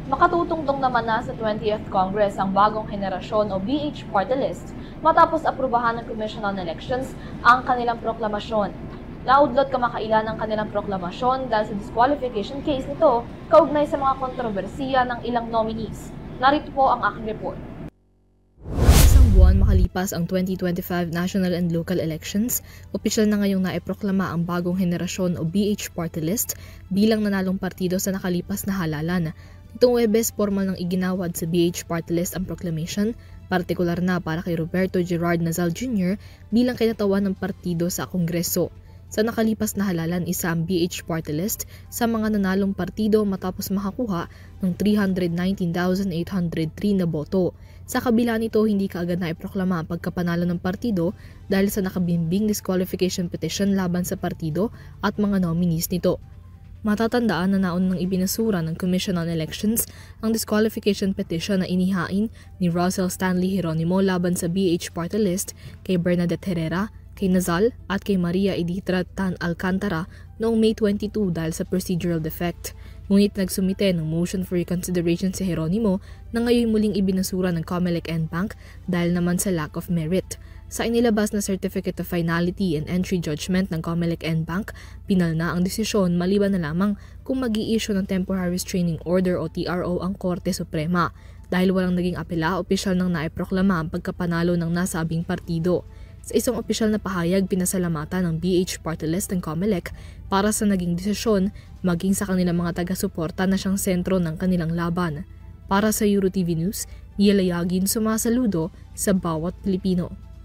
Makatutungtong naman na sa 20th Congress ang bagong henerasyon o BH Party List matapos aprubahan ng Commission on Elections ang kanilang proklamasyon. Naudlot kamakailan ang kanilang proklamasyon dahil sa disqualification case nito kaugnay sa mga kontrobersiya ng ilang nominees. Narito po ang aking report. Isang buwan makalipas ang 2025 national and local elections, opisyal na ngayong naiproklama ang bagong henerasyon o BH Party List bilang nanalong partido sa nakalipas na halalan. Itong Huwebes, formal nang iginawad sa BH Party List ang proclamation, partikular na para kay Roberto Gerard Nazal Jr. bilang kinatawan ng partido sa Kongreso. Sa nakalipas na halalan, isa ang BH Party List sa mga nanalong partido matapos makakuha ng 319,803 na boto. Sa kabila nito, hindi kaagad na iproklama ang pagkapanalo ng partido dahil sa nakabimbing disqualification petition laban sa partido at mga nominees nito. Matatandaan na naon nang ibinasura ng Commission on Elections ang disqualification petition na inihain ni Russell Stanley Geronimo laban sa BH Party List kay Bernadette Herrera, kay Nazal at kay Maria Editra Tan Alcantara noong May 22 dahil sa procedural defect. Ngunit nagsumite ng motion for reconsideration si Geronimo na ngayon muling ibinasura ng COMELEC NBank dahil naman sa lack of merit. Sa inilabas na Certificate of Finality and Entry Judgment ng COMELEC NBank, pinal na ang desisyon maliban na lamang kung mag-i-issue ng Temporary Restraining Order o TRO ang Korte Suprema. Dahil walang naging apela, opisyal nang naiproklama ang pagkapanalo ng nasabing partido. Sa isang opisyal na pahayag, pinasalamatan ng BH Party List ng COMELEC para sa naging desisyon maging sa kanilang mga taga-suporta na siyang sentro ng kanilang laban. Para sa EuroTV News, Yela Yagin sumasaludo sa bawat Pilipino.